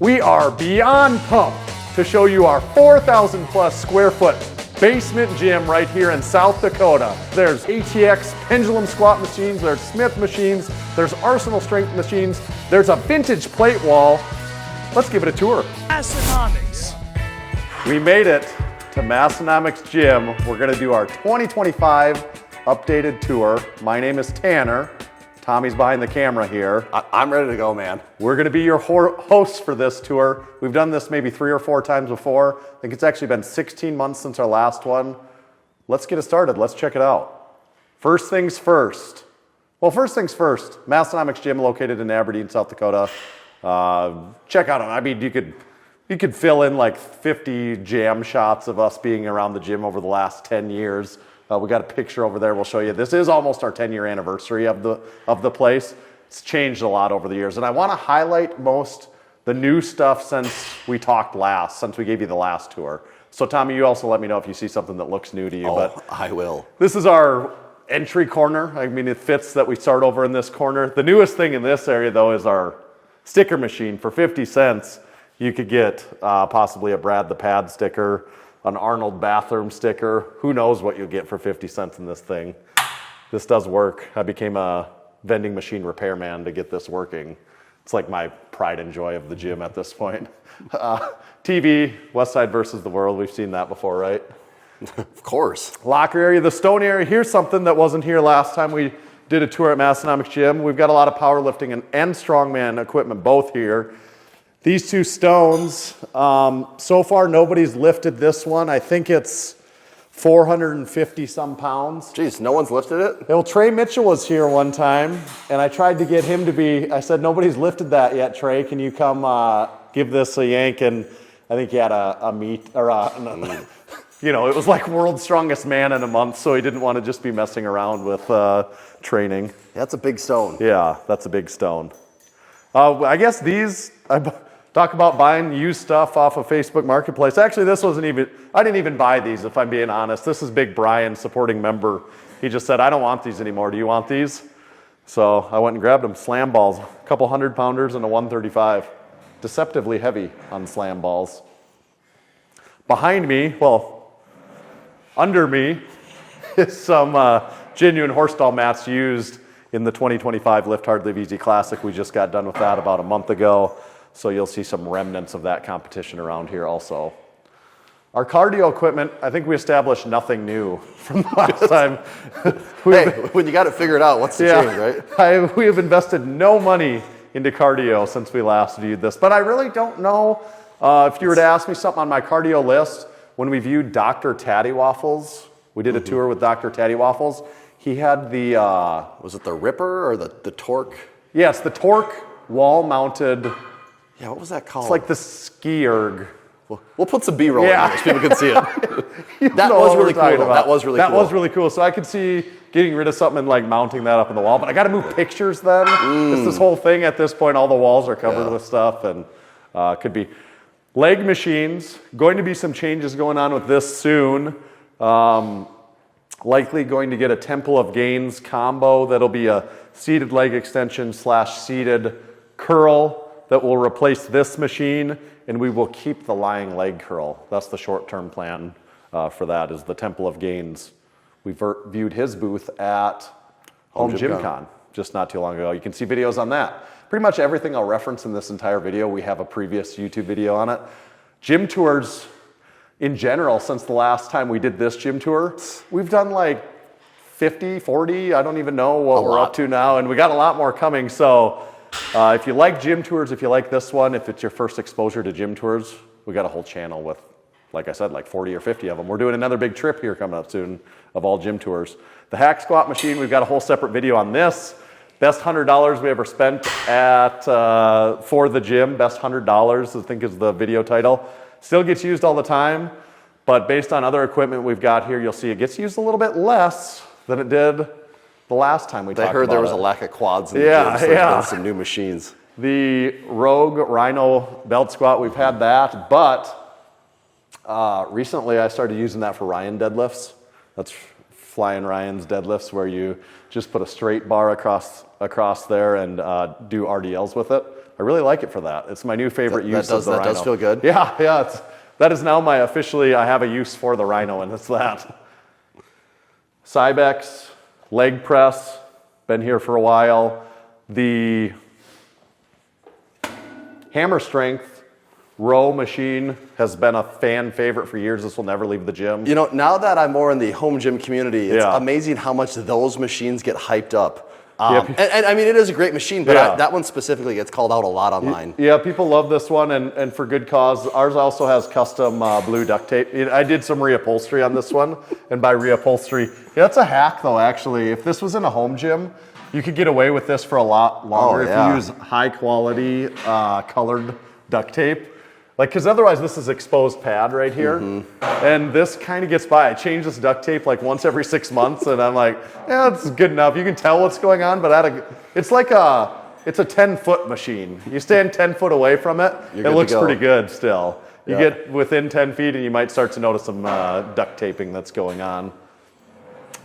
We are beyond pumped to show you our 4,000 plus square foot basement gym right here in South Dakota. There's ATX Pendulum Squat machines, there's Smith machines, there's Arsenal strength machines, there's a vintage plate wall. Let's give it a tour. Massenomics. We made it to Massenomics Gym. We're gonna do our 2025 updated tour. My name is Tanner. Tommy's behind the camera here. I'm ready to go, man. We're gonna be your hosts for this tour. We've done this maybe 3 or 4 times before. I think it's actually been 16 months since our last one. Let's get it started, let's check it out. First things first. Well, first things first, Massenomics Gym located in Aberdeen, South Dakota. Check out them. I mean, you could fill in like 50 jam shots of us being around the gym over the last 10 years. We got a picture over there we'll show you. This is almost our 10-year anniversary of the place. It's changed a lot over the years. And I want to highlight the new stuff since we talked last, since we gave you the last tour. So Tommy, you also let me know if you see something that looks new to you. Oh, but I will. This is our entry corner. I mean, it fits that we start over in this corner. The newest thing in this area though is our sticker machine. For 50 cents, you could get possibly a Brad the Pad sticker, an Arnold bathroom sticker. Who knows what you'll get for 50 cents in this thing. This does work. I became a vending machine repairman to get this working. It's like my pride and joy of the gym at this point. TV, Westside versus the World. We've seen that before, right? Of course. Locker area, the stone area. Here's something that wasn't here last time we did a tour at Massenomics Gym. We've got a lot of powerlifting and strongman equipment both here. These 2 stones, so far nobody's lifted this one. I think it's 450 some pounds. Jeez, no one's lifted it? Well, Trey Mitchell was here one time, and I tried to get him I said, nobody's lifted that yet, Trey. Can you come give this a yank? And I think he had a meet, or you know, it was like world's strongest man in a month, so he didn't want to just be messing around with training. That's a big stone. Yeah, that's a big stone. I guess talk about buying used stuff off of Facebook Marketplace. Actually, I didn't even buy these, if I'm being honest. This is Big Brian, supporting member. He just said, I don't want these anymore. Do you want these? So I went and grabbed them. Slam balls, a couple 100-pounders and a 135. Deceptively heavy on slam balls. Behind me, well, under me, is some genuine horse stall mats used in the 2025 Lift Hard, Live Easy Classic. We just got done with that about a month ago. So you'll see some remnants of that competition around here also. Our cardio equipment, I think we established nothing new from the last time. Hey, when you got it figured out, what's the change, right? We have invested no money into cardio since we last viewed this. But I really don't know if you were to ask me something on my cardio list. When we viewed Dr. Taddy Waffles, we did a tour with Dr. Taddy Waffles. He had the... was it the Ripper or the Torque? Yes, the Torque wall-mounted... Yeah, what was that called? It's like the ski erg. We'll put some B-roll in there so people can see it. That was really cool. That was really cool. That was really cool. So I could see getting rid of something and like mounting that up on the wall. But I got to move pictures then. It's this whole thing at this point. All the walls are covered with stuff, and could be leg machines. Going to be some changes going on with this soon. Likely going to get a Temple of Gains combo. That'll be a seated leg extension / seated curl that will replace this machine, and we will keep the lying leg curl. That's the short-term plan for that, is the Temple of Gains. We viewed his booth at Home Gym Con just not too long ago. You can see videos on that. Pretty much everything I'll reference in this entire video, we have a previous YouTube video on it. Gym tours in general, since the last time we did this gym tour, we've done like 50, 40, I don't even know what we're up to now, and we got a lot more coming. So if you like gym tours, if you like this one, if it's your first exposure to gym tours, we got a whole channel with, like I said, like 40 or 50 of them. We're doing another big trip here coming up soon of all gym tours. The hack squat machine, we've got a whole separate video on this. Best $100 we ever spent for the gym. Best $100, I think, is the video title. Still gets used all the time, but based on other equipment we've got here, you'll see it gets used a little bit less than it did the last time we talked about it. I heard there was a lack of quads in the gym, so there's been some new machines. The Rogue Rhino belt squat, we've had that, but recently I started using that for Ryan deadlifts. That's Flying Ryan's deadlifts, where you just put a straight bar across there and do RDLs with it. I really like it for that. It's my new favorite use of the Rhino. That does feel good. Yeah, yeah. That is now I have a use for the Rhino, and it's that. Cybex, leg press, been here for a while. The hammer strength row machine has been a fan favorite for years. This will never leave the gym. You know, now that I'm more in the home gym community, it's amazing how much those machines get hyped up. And I mean, it is a great machine, but that one specifically gets called out a lot online. Yeah, people love this one, and for good cause. Ours also has custom blue duct tape. I did some reupholstery on this one, and by reupholstery, it's a hack though, actually. If this was in a home gym, you could get away with this for a lot longer if you use high quality colored duct tape. Like, because otherwise this is exposed pad right here, and this kind of gets by. I change this duct tape like once every 6 months, and I'm like, yeah, it's good enough. You can tell what's going on, but it's like it's a 10-foot machine. You stand 10 foot away from it, it looks pretty good still. You get within 10 feet, and you might start to notice some duct taping that's going on.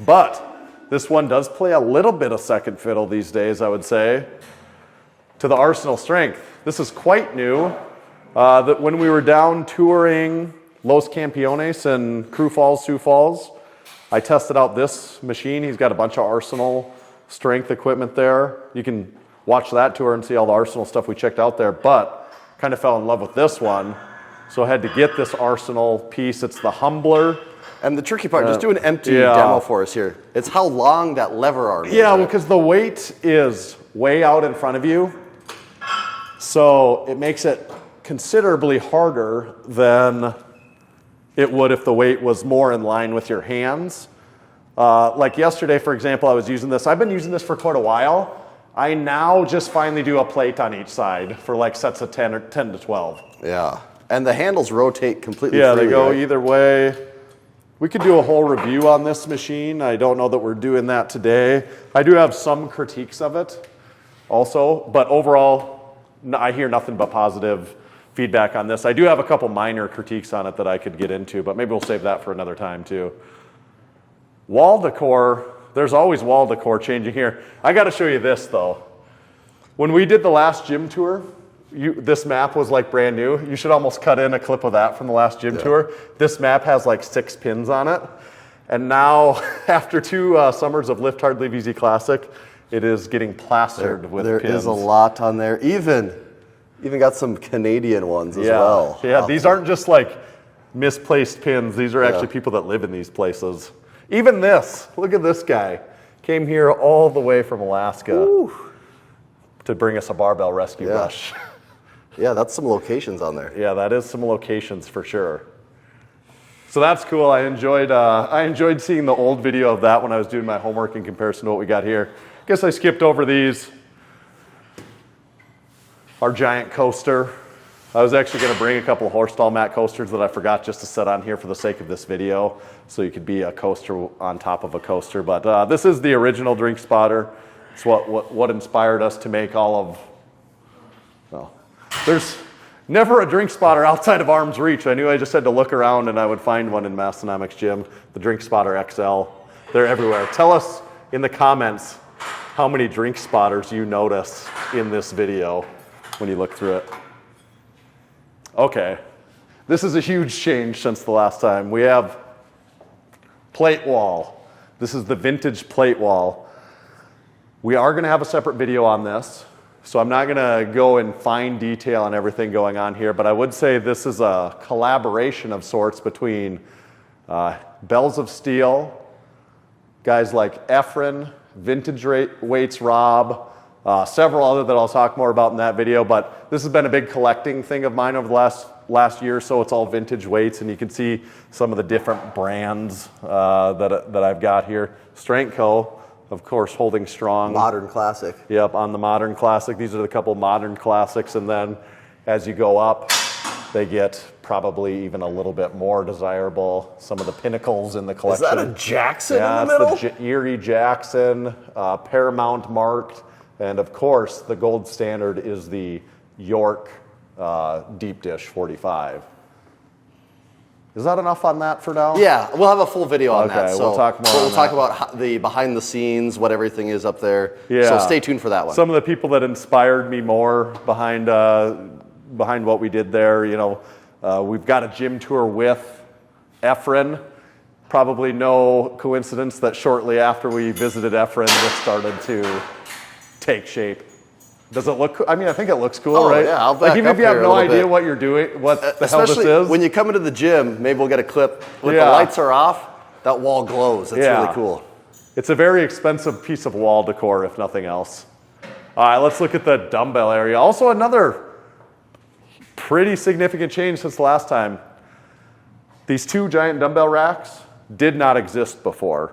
But this one does play a little bit of second fiddle these days, I would say, to the Arsenal strength. This is quite new. That when we were down touring Los Campeones and Sioux Falls, I tested out this machine. He's got a bunch of Arsenal strength equipment there. You can watch that tour and see all the Arsenal stuff we checked out there, but kind of fell in love with this one. So I had to get this Arsenal piece. It's the Humbler. And the tricky part, just do an empty demo for us here. It's how long that lever arm is. Yeah, because the weight is way out in front of you. So it makes it considerably harder than it would if the weight was more in line with your hands. Like yesterday, for example, I was using this. I've been using this for quite a while. I now just finally do a plate on each side for like sets of 10 or 10 to 12. Yeah, and the handles rotate completely freely, they go either way. We could do a whole review on this machine. I don't know that we're doing that today. I do have some critiques of it also, but overall, I hear nothing but positive feedback on this. I do have a couple minor critiques on it that I could get into, but maybe we'll save that for another time too. Wall decor, there's always wall decor changing here. I got to show you this though. When we did the last gym tour, this map was like brand new. You should almost cut in a clip of that from the last gym tour. This map has like 6 pins on it. And now, after 2 summers of Lift Hard, Live Easy Classic, it is getting plastered with pins. There is a lot on there. Even got some Canadian ones as well. Yeah, these aren't just like misplaced pins. These are actually people that live in these places. Even this, look at this guy. Came here all the way from Alaska to bring us a barbell rescue brush. Yeah, that's some locations on there. Yeah, that is some locations for sure. So that's cool. I enjoyed seeing the old video of that when I was doing my homework in comparison to what we got here. Guess I skipped over these. Our giant coaster. I was actually going to bring a couple of horse stall mat coasters that I forgot just to set on here for the sake of this video, so you could be a coaster on top of a coaster. But this is the original drink spotter. It's what inspired us to make all of. Well, there's never a drink spotter outside of arm's reach. I knew I just had to look around and I would find one in Massenomics Gym. The Drink Spotter XL. They're everywhere. Tell us in the comments how many drink spotters you notice in this video when you look through it. Okay, this is a huge change since the last time. We have plate wall. This is the vintage plate wall. We are going to have a separate video on this, so I'm not going to go in fine detail on everything going on here, but I would say this is a collaboration of sorts between Bells of Steel, guys like Efren, Vintage Weights Rob, several other that I'll talk more about in that video, but this has been a big collecting thing of mine over the last year or so. It's all vintage weights, and you can see some of the different brands that I've got here. Strength Co., of course, holding strong. Modern Classic. Yep, on the Modern Classic. These are the couple Modern Classics, and then as you go up, they get probably even a little bit more desirable. Some of the pinnacles in the collection. Is that a Jackson in the middle? Yeah, it's the Erie Jackson, Paramount marked. And of course, the gold standard is the York Deep Dish 45. Is that enough on that for now? Yeah, we'll have a full video on that. So we'll talk more. We'll talk about the behind the scenes, what everything is up there. Yeah. So stay tuned for that one. Some of the people that inspired me more behind what we did there. We've got a gym tour with Efren. Probably no coincidence that shortly after we visited Efren, this started to take shape. Does it look? I mean, I think it looks cool, right? Yeah, I'll back even up if you have here no a little idea bit. what you're doing, what the hell this Especially is. when you come into the gym, maybe we'll get a clip. When the lights are off, that wall glows. It's really cool. It's a very expensive piece of wall decor, if nothing else. All right, let's look at the dumbbell area. Also, another pretty significant change since the last time. These two giant dumbbell racks did not exist before.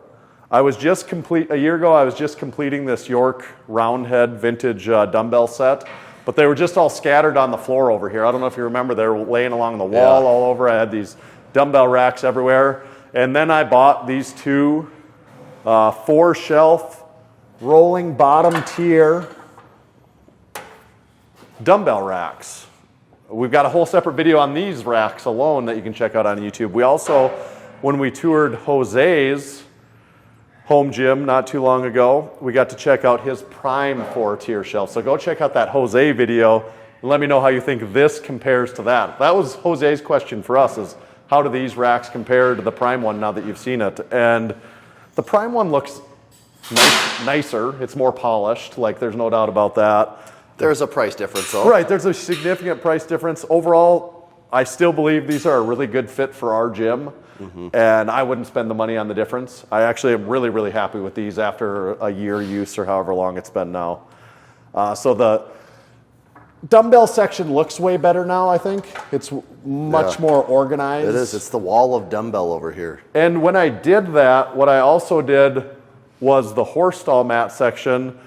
A year ago, I was just completing this York Roundhead vintage dumbbell set, but they were just all scattered on the floor over here. I don't know if you remember, they were laying along the wall all over. I had these dumbbell racks everywhere. And then I bought these two 4-shelf rolling bottom tier dumbbell racks. We've got a whole separate video on these racks alone that you can check out on YouTube. We also, when we toured Jose's home gym not too long ago, we got to check out his prime 4-tier shelf. So go check out that Jose video and let me know how you think this compares to that. That was Jose's question for us, is how do these racks compare to the prime one now that you've seen it? And the prime one looks nicer. It's more polished, like there's no doubt about that. There's a price difference, though. Right, there's a significant price difference. Overall, I still believe these are a really good fit for our gym, and I wouldn't spend the money on the difference. I actually am really, really happy with these after a year use or however long it's been now. So the dumbbell section looks way better now, I think. It's much more organized. It is. It's the wall of dumbbell over here. And when I did that, what I also did was the horse stall mat section.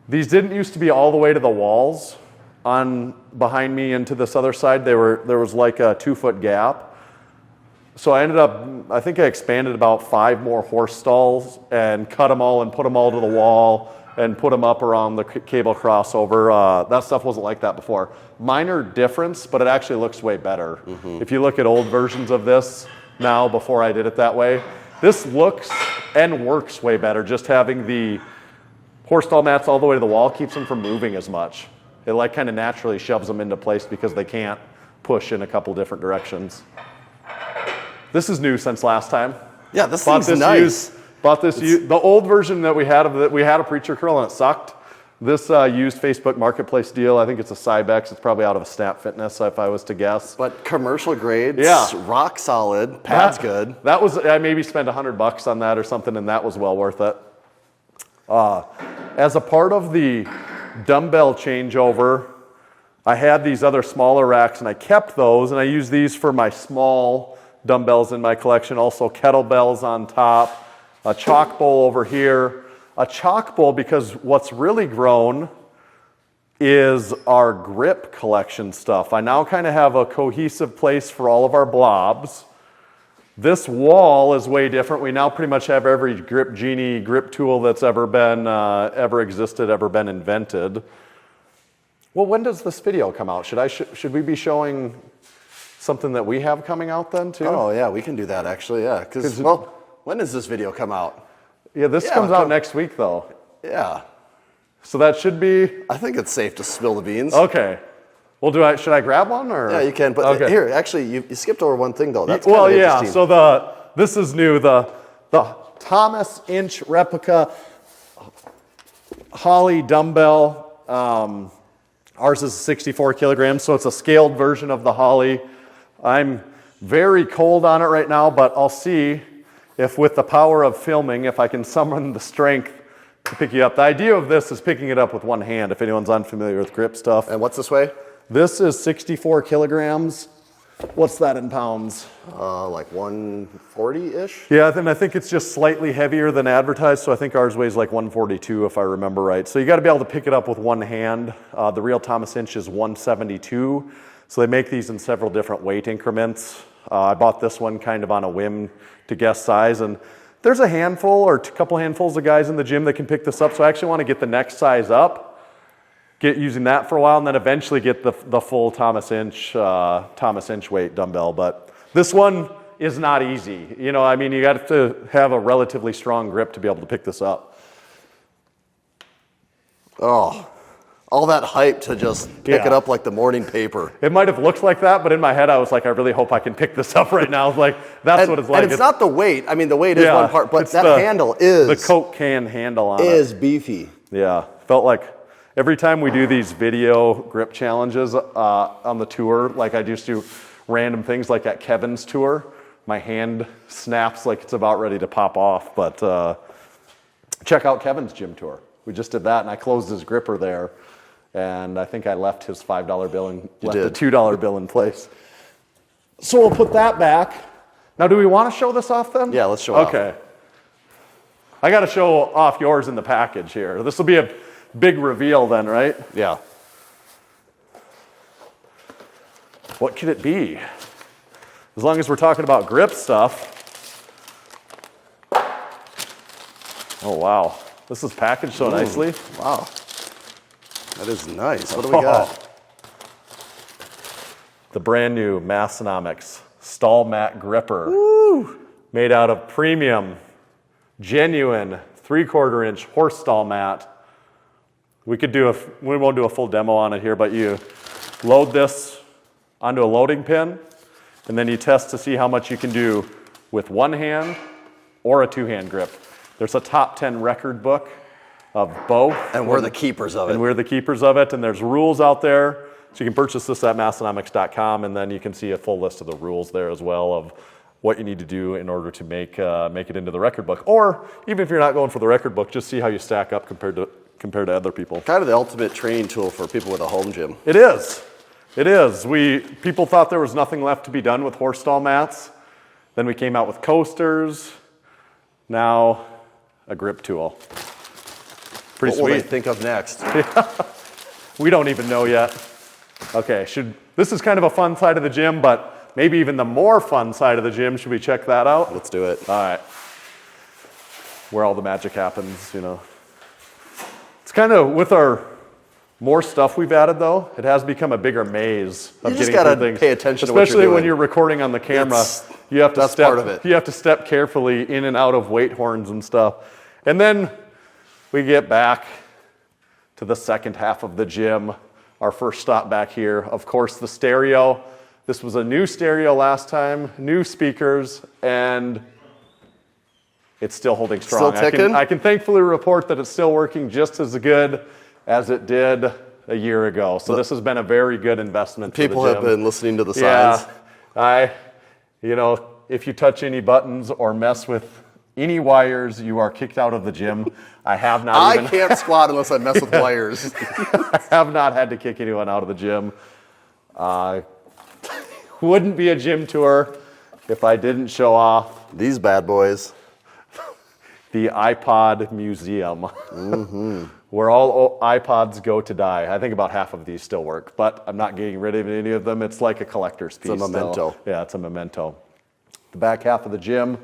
These didn't used to be all the way to the walls on behind me and to this other side. There was like a 2-foot gap. So I think I expanded about 5 more horse stalls and cut them all and put them all to the wall and put them up around the cable crossover. That stuff wasn't like that before. Minor difference, but it actually looks way better. If you look at old versions of this now before I did it that way, this looks and works way better. Just having the horse stall mats all the way to the wall keeps them from moving as much. It like kind of naturally shoves them into place because they can't push in a couple different directions. This is new since last time. Yeah, this thing's nice. The old version that we had of it, we had a preacher curl and it sucked. This used Facebook Marketplace deal. I think it's a Cybex. It's probably out of a Snap Fitness, if I was to guess. But commercial grade, rock solid, pad's good. That was, I maybe spent $100 on that or something, and that was well worth it. As a part of the dumbbell changeover, I had these other smaller racks, and I kept those, and I use these for my small dumbbells in my collection. Also kettlebells on top, a chalk bowl over here. A chalk bowl because what's really grown is our grip collection stuff. I now kind of have a cohesive place for all of our blobs. This wall is way different. We now pretty much have every Grip Genie grip tool that's ever been, ever existed, ever been invented. Well, when does this video come out? Should we be showing something that we have coming out then too? Oh yeah, we can do that actually. Yeah, because well, when does this video come out? Yeah, this comes out next week though. Yeah. So that should be. I think it's safe to spill the beans. Okay. Well, should I grab one or? Yeah, you can. But here, actually, you skipped over one thing though. That's kind of interesting. So this is new. The Thomas Inch replica Holly dumbbell. Ours is 64 kilograms, so it's a scaled version of the Holly. I'm very cold on it right now, but I'll see if with the power of filming, if I can summon the strength to pick you up. The idea of this is picking it up with one hand, if anyone's unfamiliar with grip stuff. And what's this weigh? This is 64 kilograms. What's that in pounds? Like 140-ish? Yeah, then I think it's just slightly heavier than advertised, so I think ours weighs like 142 if I remember right. So you got to be able to pick it up with one hand. The real Thomas Inch is 172, so they make these in several different weight increments. I bought this one kind of on a whim to guess size, and there's a handful or a couple handfuls of guys in the gym that can pick this up, so I actually want to get the next size up, get using that for a while, and then eventually get the full Thomas Inch weight dumbbell. But This one is not easy. You know, I mean, you got to have a relatively strong grip to be able to pick this up. Oh, all that hype to just pick it up like the morning paper. It might have looked like that, but in my head I was like, I really hope I can pick this up right now. Like, that's what it's like. And it's not the weight. I mean, the weight is one part, but that handle is... The Coke can handle on it. Is beefy. Yeah. Felt like every time we do these video grip challenges on the tour, like I just do random things like at Kevin's tour, my hand snaps like it's about ready to pop off. But check out Kevin's gym tour. We just did that, and I closed his gripper there. And I think I left his $5 bill and left the $2 bill in place. So we'll put that back. Now, do we want to show this off then? Yeah, let's show it off. Okay. I got to show off yours in the package here. This will be a big reveal then, right? Yeah. What could it be? As long as we're talking about grip stuff. Oh, wow. This is packaged so nicely. Wow. That is nice. What do we got? The brand new Massenomics Stall Mat Gripper. Woo! Made out of premium, genuine 3/4 inch horse stall mat. We won't do a full demo on it here, but you load this onto a loading pin, and then you test to see how much you can do with one hand or a two-hand grip. There's a top 10 record book of both. And we're the keepers of it. And we're the keepers of it, and there's rules out there. So you can purchase this at Massenomics.com, and then you can see a full list of the rules there as well of what you need to do in order to make it into the record book. Or even if you're not going for the record book, just see how you stack up compared to other people. Kind of the ultimate training tool for people with a home gym. It is. It is. People thought there was nothing left to be done with horse stall mats. Then we came out with coasters. Now, a grip tool. Pretty sweet. What will they think of next? We don't even know yet. Okay, this is kind of a fun side of the gym, but maybe even the more fun side of the gym. Should we check that out? Let's do it. All right. Where all the magic happens, you know. It's kind of, with our more stuff we've added though, it has become a bigger maze of getting through things. Pay attention to what you're Especially doing. when you're recording on the camera. You have to That's part of it. You have to step carefully in and out of weight horns and stuff. And then we get back to the second half of the gym. Our first stop back here, of course, the stereo. This was a new stereo last time, new speakers, and it's still holding strong. Still ticking? I can thankfully report that it's still working just as good as it did a year ago. So this has been a very good investment for the gym. People have been listening to the signs. Yeah, if you touch any buttons or mess with any wires, you are kicked out of the gym. I can't squat unless I mess with wires. I have not had to kick anyone out of the gym. Wouldn't be a gym tour if I didn't show off these bad boys. The iPod Museum, where all iPods go to die. I think about half of these still work, but I'm not getting rid of any of them. It's like a collector's piece. It's a memento. Yeah, it's a memento. The back half of the gym.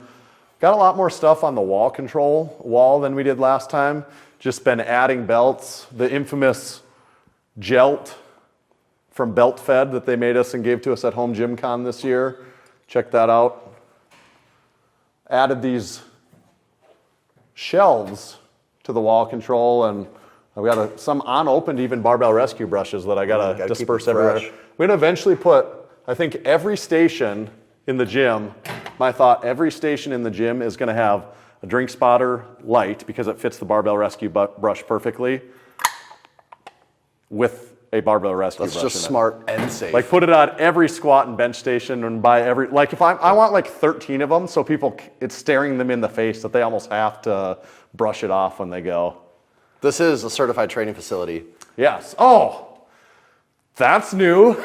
Got a lot more stuff on the wall control wall than we did last time. Just been adding belts. The infamous Gelt from Belt Fed that they made us and gave to us at Home Gym Con this year. Check that out. Added these shelves to the wall control, and I've got some unopened even barbell rescue brushes that I gotta disperse everywhere. We're gonna eventually put, I think, every station in the gym. My thought, every station in the gym is going to have a drink spotter light because it fits the barbell rescue brush perfectly with a barbell rescue brush. That's just smart and safe. Like, put it on every squat and bench station, and buy every, like, if I want like 13 of them, so it's staring them in the face that they almost have to brush it off when they go. This is a certified training facility. Yes. Oh, that's new.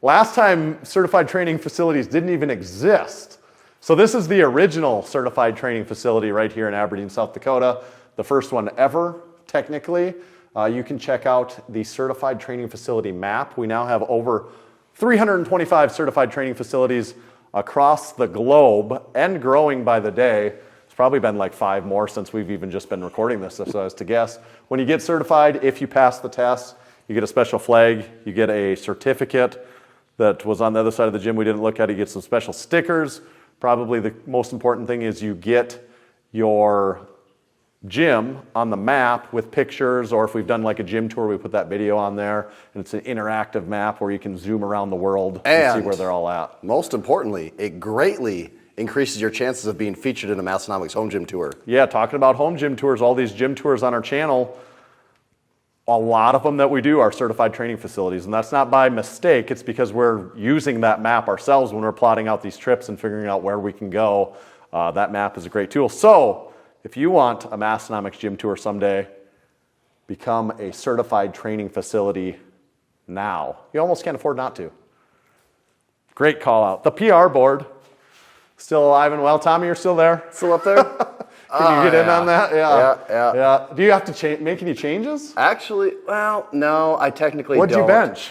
Last time certified training facilities didn't even exist. So this is the original certified training facility right here in Aberdeen, South Dakota. The first one ever, technically. You can check out the certified training facility map. We now have over 325 certified training facilities across the globe and growing by the day. It's probably been like 5 more since we've even just been recording this, if I was to guess. When you get certified, if you pass the test, you get a special flag, you get a certificate. that was on the other side of the gym we didn't look at. You get some special stickers. Probably the most important thing is you get your gym on the map with pictures, or if we've done like a gym tour, we put that video on there, and it's an interactive map where you can zoom around the world and see where they're all at. Most importantly, it greatly increases your chances of being featured in a Massenomics home gym tour. Yeah, talking about home gym tours, all these gym tours on our channel, a lot of them that we do are certified training facilities, and that's not by mistake. It's because we're using that map ourselves when we're plotting out these trips and figuring out where we can go. That map is a great tool. So if you want a Massenomics gym tour someday, become a certified training facility now. You almost can't afford not to. Great call out. The PR board, still alive and well. Tommy, you're still there? Still up there? Can you get in on that? Yeah. Do you have to make any changes? Actually, well, no, I technically don't. What'd you bench?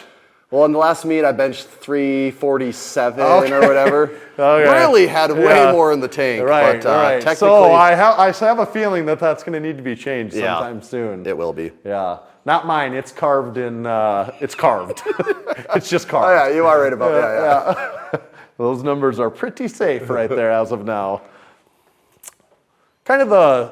Well, in the last meet, I benched 347 or whatever. Okay. Really had way more in the tank. Right, but, right. Technically, so I have a feeling that that's going to need to be changed sometime soon. It will be. Yeah. Not mine. It's carved in, it's carved. It's just carved. Oh, yeah, you are right about that. Yeah. Those numbers are pretty safe right there as of now. Kind of I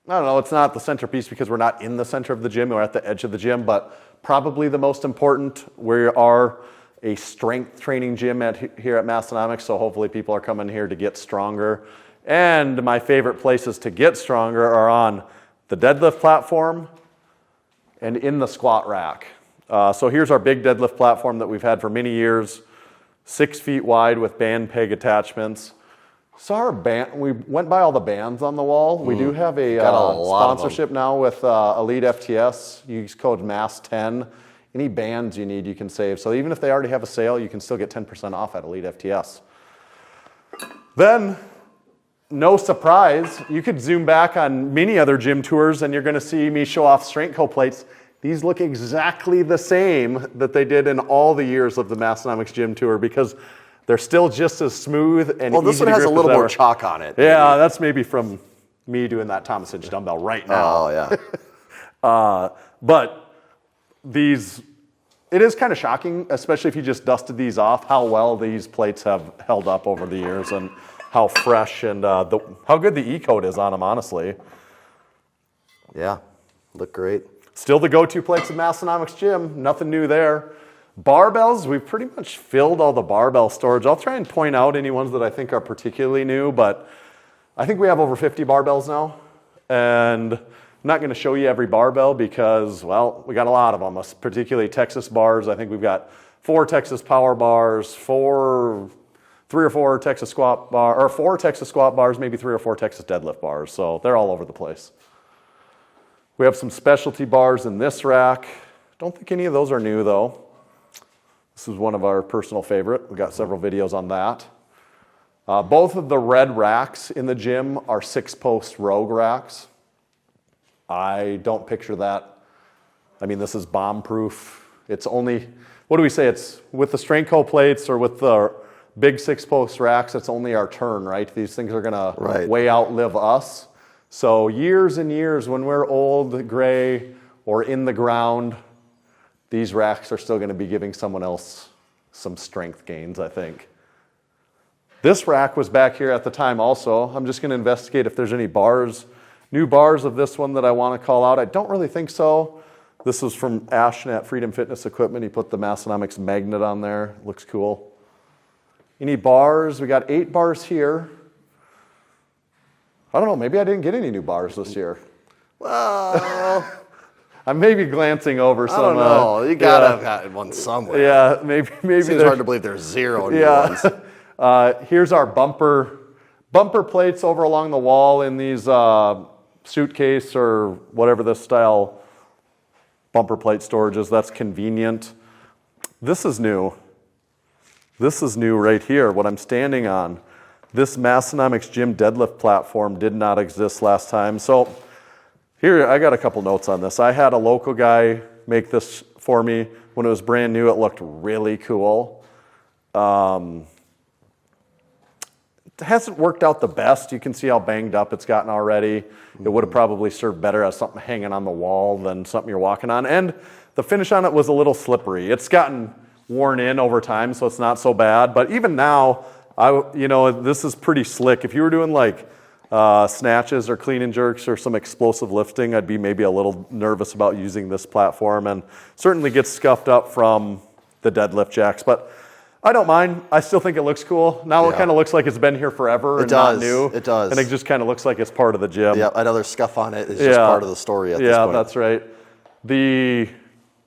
don't know, it's not the centerpiece because we're not in the center of the gym, we're at the edge of the gym, but probably the most important. We are a strength training gym here at Massenomics, so hopefully people are coming here to get stronger. And my favorite places to get stronger are on the deadlift platform and in the squat rack. So here's our big deadlift platform that we've had for many years, 6 feet wide with band peg attachments. So our band, we went by all the bands on the wall. We do have a sponsorship now with EliteFTS. Use code MASS10. Any bands you need, you can save. So even if they already have a sale, you can still get 10% off at EliteFTS. Then, no surprise, you could zoom back on many other gym tours and you're going to see me show off strength co plates. These look exactly the same that they did in all the years of the Massenomics gym tour because they're still just as smooth and easy this one to has a grip little as more ever. chalk on it. Yeah, maybe. that's maybe from me doing that Thomas Hinch dumbbell right now. Oh, yeah. But these, it is kind of shocking, especially if you just dusted these off, how well these plates have held up over the years and how fresh and how good the E-coat is on them, honestly. Yeah, look great. Still the go-to plates at Massenomics Gym, nothing new there. Barbells, we've pretty much filled all the barbell storage. I'll try and point out any ones that I think are particularly new, but I think we have over 50 barbells now. And I'm not going to show you every barbell because, well, we got a lot of them, particularly Texas bars. I think we've got 4 Texas power bars, 3 or 4 Texas squat bars, or 4 Texas squat bars, maybe 3 or 4 Texas deadlift bars. So they're all over the place. We have some specialty bars in this rack. Don't think any of those are new though. This is one of our personal favorite. We got several videos on that. Both of the red racks in the gym are 6-post Rogue racks. I don't picture that. I mean, this is bomb-proof. It's only, what do we say? It's with the strength co plates or with the big 6-post racks, it's only our turn, right? These things are gonna way outlive us. So years and years, when we're old, gray, or in the ground, these racks are still going to be giving someone else some strength gains, I think. This rack was back here at the time also. I'm just going to investigate if there's any bars, new bars of this one that I want to call out. I don't really think so. This was from Ashton at Freedom Fitness Equipment. He put the Massenomics magnet on there. Looks cool. Any bars? We got 8 bars here. I don't know, maybe I didn't get any new bars this year. Well, I'm maybe glancing over some. I don't know. You gotta have gotten one somewhere. Yeah, maybe. Seems hard to believe there's 0 new ones. Here's our bumper plates over along the wall in these suitcase or whatever this style bumper plate storage is. That's convenient. This is new. This is new right here, what I'm standing on. This Massenomics Gym deadlift platform did not exist last time. So here, I got a couple notes on this. I had a local guy make this for me. When it was brand new, it looked really cool. It hasn't worked out the best. You can see how banged up it's gotten already. It would have probably served better as something hanging on the wall than something you're walking on. And the finish on it was a little slippery. It's gotten worn in over time, so it's not so bad. But even now, this is pretty slick. If you were doing like snatches or clean and jerks or some explosive lifting, I'd be maybe a little nervous about using this platform, and certainly gets scuffed up from the deadlift jacks. But I don't mind. I still think it looks cool. Now it kind of looks like it's been here forever and not new. It does. And it just kind of looks like it's part of the gym. Yeah, another scuff on it is just part of the story at this point. Yeah, that's right. The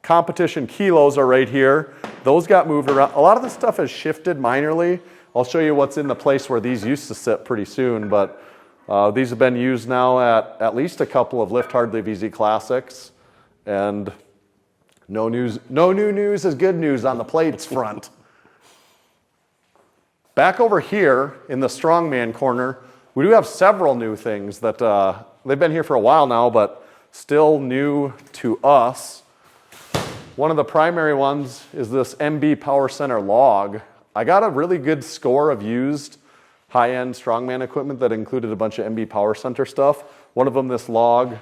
competition kilos are right here. Those got moved around. A lot of this stuff has shifted minorly. I'll show you what's in the place where these used to sit pretty soon, but these have been used now at least a couple of Lift Hard Live Easy Classics, and no new news is good news on the plates front. Back over here in the strongman corner, we do have several new things that they've been here for a while now, but still new to us. One of the primary ones is this MB Power Center log. I got a really good score of used high-end strongman equipment that included a bunch of MB Power Center stuff. One of them, this log.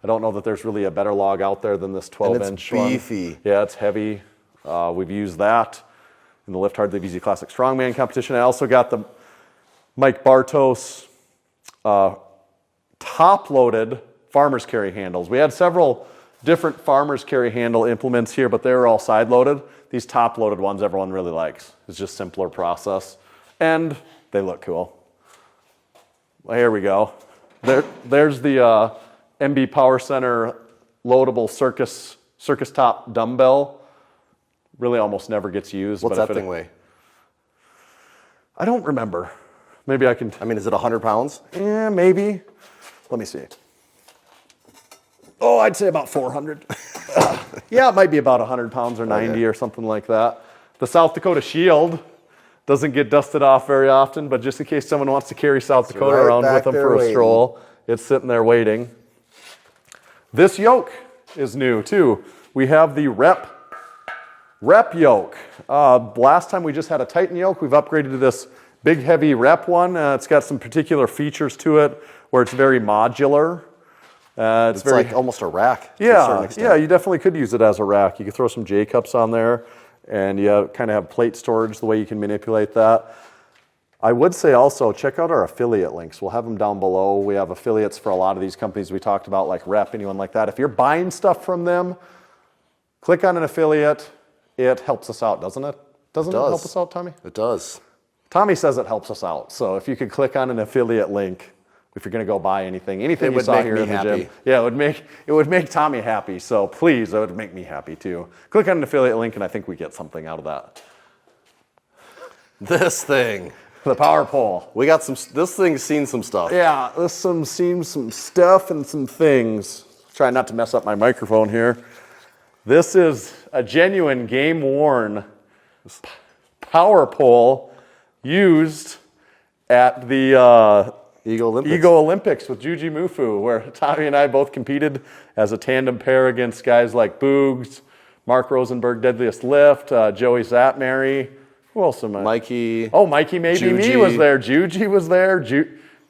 I don't know that there's really a better log out there than this 12-inch one. It's beefy. Yeah, it's heavy. We've used that in the Lift Hard Live Easy Classic Strongman competition. I also got the Mike Bartos top-loaded farmer's carry handles. We had several different farmer's carry handle implements here, but they were all side-loaded. These top-loaded ones everyone really likes. It's just simpler process, and they look cool. Well, here we go. There's the MB Power Center loadable circus top dumbbell. Really almost never gets used. What's that thing weigh? I don't remember. Maybe I can... I mean, is it 100 pounds? Yeah, maybe. Let me see. Oh, I'd say about 400. Yeah, it might be about 100 pounds or 90 or something like that. The South Dakota Shield doesn't get dusted off very often, but just in case someone wants to carry South Dakota around with them for a stroll, it's sitting there waiting. This yoke is new too. We have the rep yoke. Last time we just had a Titan yoke. We've upgraded to this big heavy rep one. It's got some particular features to it where it's very modular. It's very, like almost a rack. Yeah, you definitely could use it as a rack. You could throw some J-cups on there, and you kind of have plate storage the way you can manipulate that. I would say also check out our affiliate links. We'll have them down below. We have affiliates for a lot of these companies we talked about, like Rep, anyone like that. If you're buying stuff from them, click on an affiliate. It helps us out, doesn't it? Doesn't it help us out, Tommy? It does. Tommy says it helps us out. So if you could click on an affiliate link, if you're going to go buy anything you saw here in the gym, it would make Tommy happy. So please, it would make me happy too. Click on an affiliate link, and I think we get something out of that. This thing, the power pole. We got some. This thing's seen some stuff. Yeah, this seen some stuff and some things. Try not to mess up my microphone here. This is a genuine game-worn power pole used at the Ego Olympics with Juji Mufu, where Tommy and I both competed as a tandem pair against guys like Boogs, Mark Rosenberg, Deadliest Lift, Joey Zatmary. Who else am I? Mikey. Oh, Mikey Maybe Me was there. Juji was there.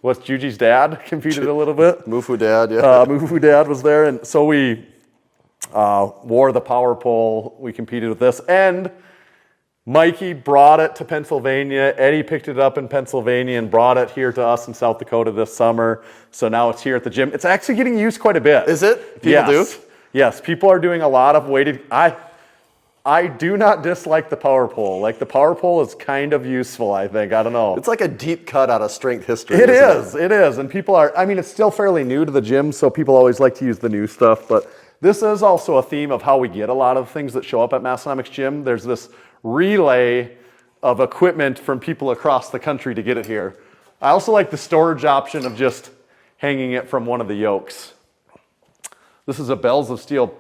What's Juji's dad competed a little bit. Mufu dad, yeah. Mufu dad was there, and so we wore the power pole. We competed with this, and Mikey brought it to Pennsylvania. Eddie picked it up in Pennsylvania and brought it here to us in South Dakota this summer. So now it's here at the gym. It's actually getting used quite a bit. Is it? People do? Yes, people are doing a lot of weighted. I do not dislike the power pole. Like, the power pole is kind of useful, I think. I don't know. It's like a deep cut out of strength history. It is. And people are, it's still fairly new to the gym, so people always like to use the new stuff. But this is also a theme of how we get a lot of things that show up at Massenomics Gym. There's this relay of equipment from people across the country to get it here. I also like the storage option of just hanging it from one of the yokes. This is a Bells of Steel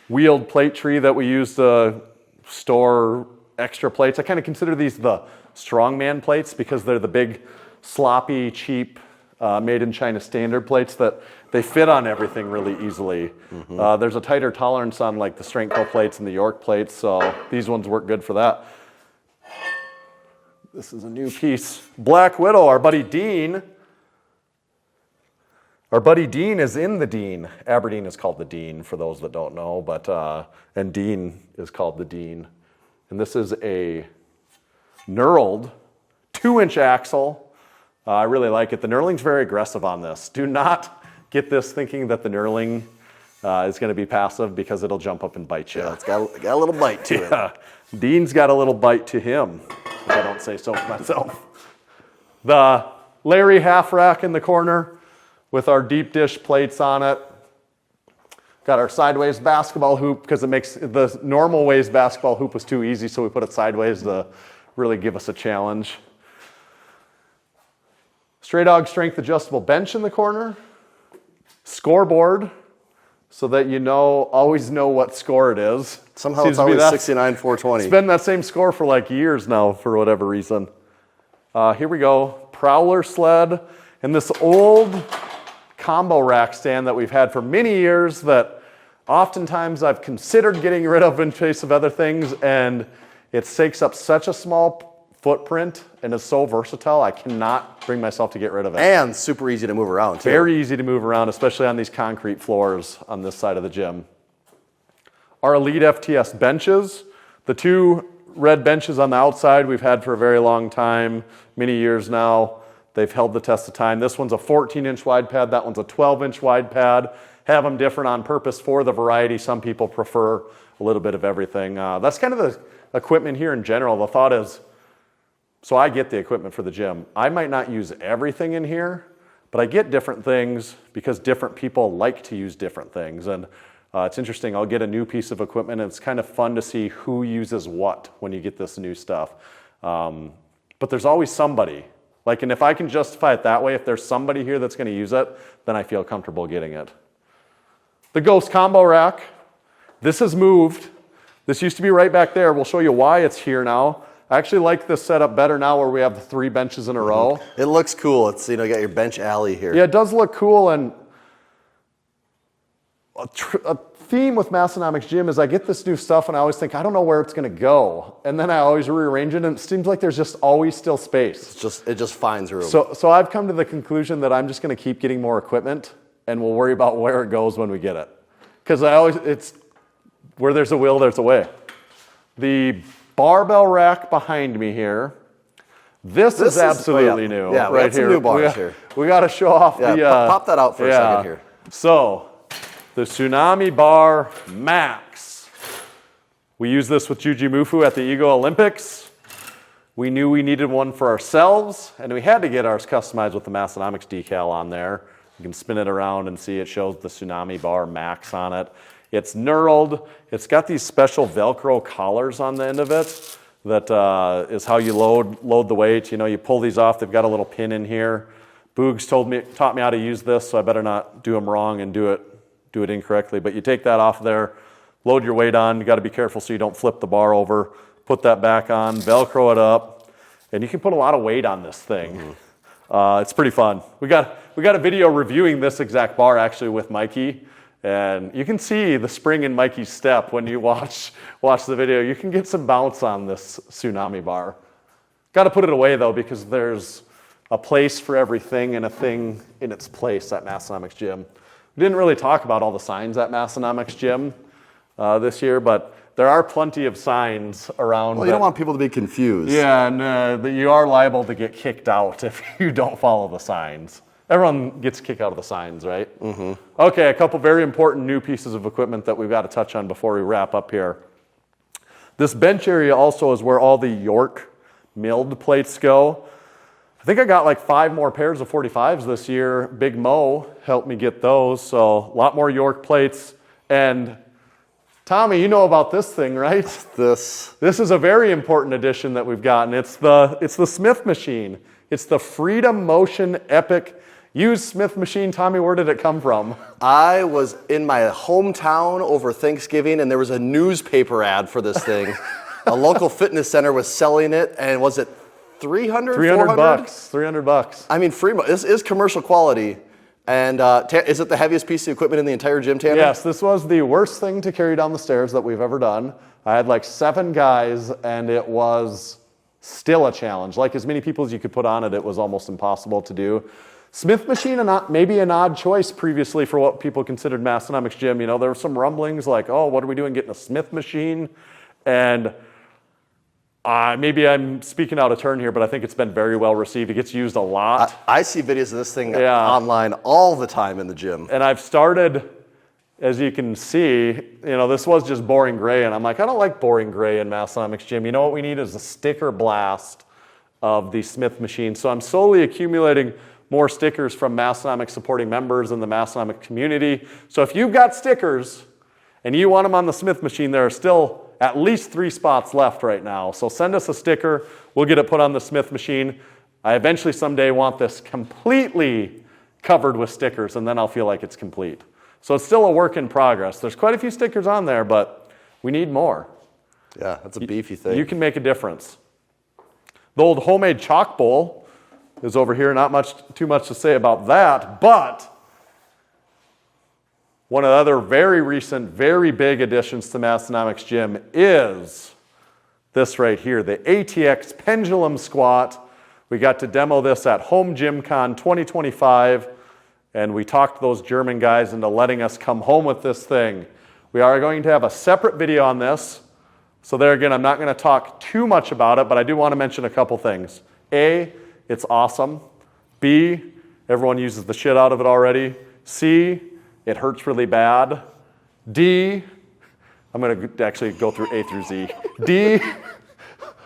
wheeled plate tree that we use to store extra plates. I kind of consider these the strongman plates because they're the big, sloppy, cheap, made in China standard plates that they fit on everything really easily. Mm-hmm. There's a tighter tolerance on like the Strengthco plates and the York plates, so these ones work good for that. This is a new piece. Black Widow, our buddy Dean. Our buddy Dean is in the Dean. Aberdeen is called the Dean for those that don't know, but and Dean is called the Dean. And this is a knurled 2-inch axle. I really like it. The knurling's very aggressive on this. Do not get this thinking that the knurling is going to be passive, because it'll jump up and bite you. Yeah, it's got a little bite to it. Dean's got a little bite to him, if I don't say so myself. The Larry half rack in the corner with our deep dish plates on it. Got our sideways basketball hoop, because it makes the normal ways basketball hoop was too easy, so we put it sideways to really give us a challenge. Stray Dog strength adjustable bench in the corner. Scoreboard, so that you always know what score it is. Somehow it's always 69,420. It's been that same score for like years now, for whatever reason. Here we go. Prowler sled, and this old combo rack stand that we've had for many years that oftentimes I've considered getting rid of in place of other things, and it takes up such a small footprint and is so versatile, I cannot bring myself to get rid of it. And super easy to move around, too. Very easy to move around, especially on these concrete floors on this side of the gym. Our EliteFTS benches, the 2 red benches on the outside we've had for a very long time, many years now. They've held the test of time. This one's a 14-inch wide pad. That one's a 12-inch wide pad. Have them different on purpose for the variety. Some people prefer a little bit of everything. That's kind of the equipment here in general. The thought is, so I get the equipment for the gym. I might not use everything in here, but I get different things because different people like to use different things. And it's interesting. I'll get a new piece of equipment, and it's kind of fun to see who uses what when you get this new stuff. But there's always somebody. And if I can justify it that way, if there's somebody here that's going to use it, then I feel comfortable getting it. The Ghost combo rack. This has moved. This used to be right back there. We'll show you why it's here now. I actually like this setup better now, where we have the 3 benches in a row. It looks cool. It's, you got your bench alley here. Yeah, it does look cool. And a theme with Massenomics Gym is I get this new stuff and I always think, I don't know where it's going to go. And then I always rearrange it, and it seems like there's just always still space. It just finds room. So I've come to the conclusion that I'm just going to keep getting more equipment, and we'll worry about where it goes when we get it. Because it's where there's a will, there's a way. The barbell rack behind me here. This is absolutely new. Yeah, right here. Some new bars here. We got to show off the. Pop that out for a second here. So, the Tsunami Bar Max. We used this with Juji Mufu at the Ego Olympics. We knew we needed one for ourselves, and we had to get ours customized with the Massenomics decal on there. You can spin it around and see it shows the Tsunami Bar Max on it. It's knurled. It's got these special Velcro collars on the end of it that is how you load the weight. You pull these off. They've got a little pin in here. Boogs taught me how to use this, so I better not do them wrong and do it incorrectly. But you take that off there, load your weight on. You got to be careful so you don't flip the bar over. Put that back on, Velcro it up, and you can put a lot of weight on this thing. Mm-hmm. It's pretty fun. We got a video reviewing this exact bar actually with Mikey. And you can see the spring in Mikey's step when you watch the video. You can get some bounce on this Tsunami bar. Got to put it away, though, because there's a place for everything and a thing in its place at Massenomics Gym. We didn't really talk about all the signs at Massenomics Gym this year, but there are plenty of signs around. Well, you don't want people to be confused. Yeah, and you are liable to get kicked out if you don't follow the signs. Everyone gets kicked out of the signs, right? Mm-hmm. Okay, a couple very important new pieces of equipment that we've got to touch on before we wrap up here. This bench area also is where all the York milled plates go. I think I got like 5 more pairs of 45s this year. Big Mo helped me get those, so a lot more York plates. And Tommy, you know about this thing, right? This is a very important addition that we've gotten. It's the Smith machine. It's the Freedom Motion Epic used Smith machine. Tommy, where did it come from? I was in my hometown over Thanksgiving, and there was a newspaper ad for this thing. A local fitness center was selling it, and was it $300? $300. I mean, this is commercial quality. And is it the heaviest piece of equipment in the entire gym, Tanner? Yes, this was the worst thing to carry down the stairs that we've ever done. I had like 7 guys, and it was still a challenge. Like as many people as you could put on it, it was almost impossible to do. Smith machine, maybe an odd choice previously for what people considered Massenomics Gym. There were some rumblings like, oh, what are we doing getting a Smith machine? And Maybe I'm speaking out of turn here, but I think it's been very well received. It gets used a lot. I see videos of this thing online all the time in the gym. And I've started, as you can see, this was just boring gray, and I'm like, I don't like boring gray in Massenomics Gym. You know what we need is a sticker blast of the Smith machine. So I'm slowly accumulating more stickers from Massenomics supporting members in the Massenomics community. So if you've got stickers and you want them on the Smith machine, there are still at least 3 spots left right now. So send us a sticker. We'll get it put on the Smith machine. I eventually someday want this completely covered with stickers, and then I'll feel like it's complete. So it's still a work in progress. There's quite a few stickers on there, but we need more. Yeah, that's a beefy thing. You can make a difference. The old homemade chalk bowl is over here. Not too much to say about that, but one of the other very recent, very big additions to Massenomics Gym is this right here, the ATX Pendulum Squat. We got to demo this at Home Gym Con 2025, and we talked those German guys into letting us come home with this thing. We are going to have a separate video on this. So there again, I'm not going to talk too much about it, but I do want to mention a couple things. A, it's awesome. B, everyone uses the shit out of it already. C, it hurts really bad. D, I'm going to actually go through A through Z. D,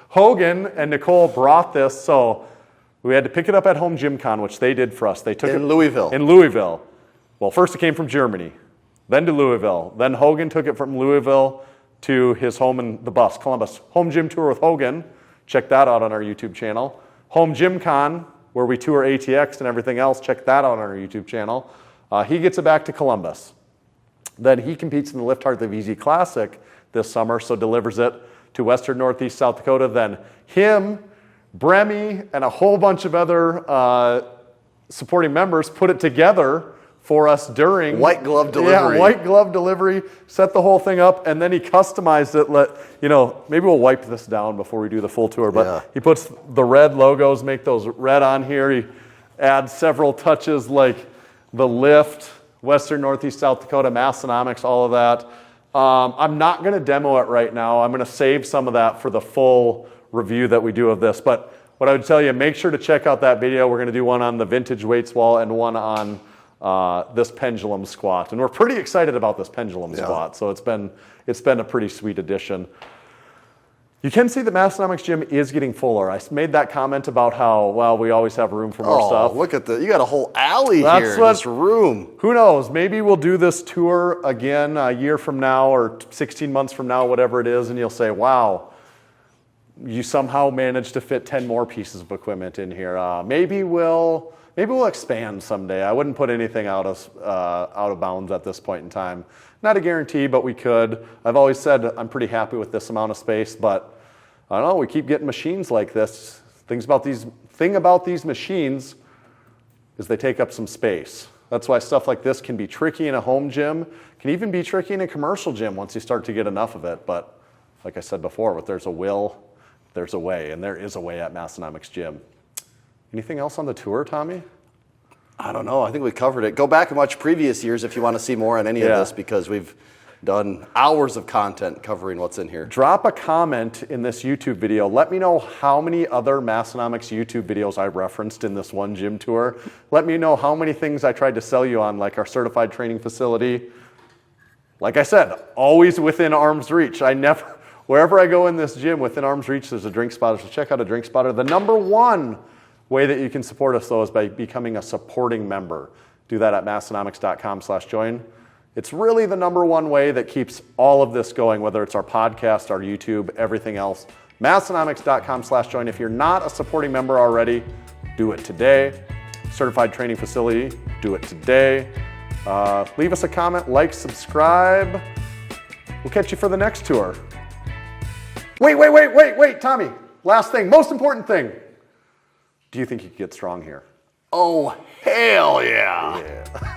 Hogan and Nicole brought this, so we had to pick it up at Home Gym Con, which they did for us. They took it in Louisville. In Louisville. Well, first it came from Germany, then to Louisville. Then Hogan took it from Louisville to his home in the bus, Columbus. Home Gym Tour with Hogan. Check that out on our YouTube channel. Home Gym Con, where we tour ATX and everything else. Check that out on our YouTube channel. He gets it back to Columbus. Then he competes in the Lift Hard Live Easy Classic this summer, so delivers it to Western Northeast South Dakota. Then him, Bremy, and a whole bunch of other supporting members put it together for us during white glove delivery. Yeah, white glove delivery. Set the whole thing up, and then he customized it. Maybe we'll wipe this down before we do the full tour. But he puts the red logos, make those red on here. He adds several touches like the lift, Western Northeast South Dakota, Massenomics, all of that. I'm not going to demo it right now. I'm going to save some of that for the full review that we do of this. But what I would tell you, make sure to check out that video. We're going to do one on the vintage weights wall and one on this pendulum squat, and we're pretty excited about this pendulum squat. So it's been a pretty sweet addition. You can see that Massenomics Gym is getting fuller. I made that comment about how we always have room for more stuff. Look at you got a whole alley here in this room. Who knows? Maybe we'll do this tour again a year from now or 16 months from now, whatever it is, and you'll say, "Wow, you somehow managed to fit 10 more pieces of equipment in here." Maybe we'll expand someday. I wouldn't put anything out of bounds at this point in time. Not a guarantee, but we could. I've always said I'm pretty happy with this amount of space, but I don't know. We keep getting machines like this. Thing about these machines is they take up some space. That's why stuff like this can be tricky in a home gym. Can even be tricky in a commercial gym once you start to get enough of it. But like I said before, if there's a will, there's a way, and there is a way at Massenomics Gym. Anything else on the tour, Tommy? I don't know. I think we covered it. Go back and watch previous years if you want to see more on any of this, because we've done hours of content covering what's in here. Drop a comment in this YouTube video. Let me know how many other Massenomics YouTube videos I referenced in this one gym tour. Let me know how many things I tried to sell you on, like our certified training facility. Like I said, always within arm's reach. Wherever I go in this gym, within arm's reach, there's a drink spotter. So check out a drink spotter. The number one way that you can support us, though, is by becoming a supporting member. Do that at massenomics.com/join. It's really the number one way that keeps all of this going, whether it's our podcast, our YouTube, everything else. Massenomics.com/join. If you're not a supporting member already, do it today. Certified training facility, do it today. Leave us a comment, like, subscribe. We'll catch you for the next tour. Wait, Tommy. Last thing, most important thing. Do you think you could get strong here? Oh, hell yeah. Yeah.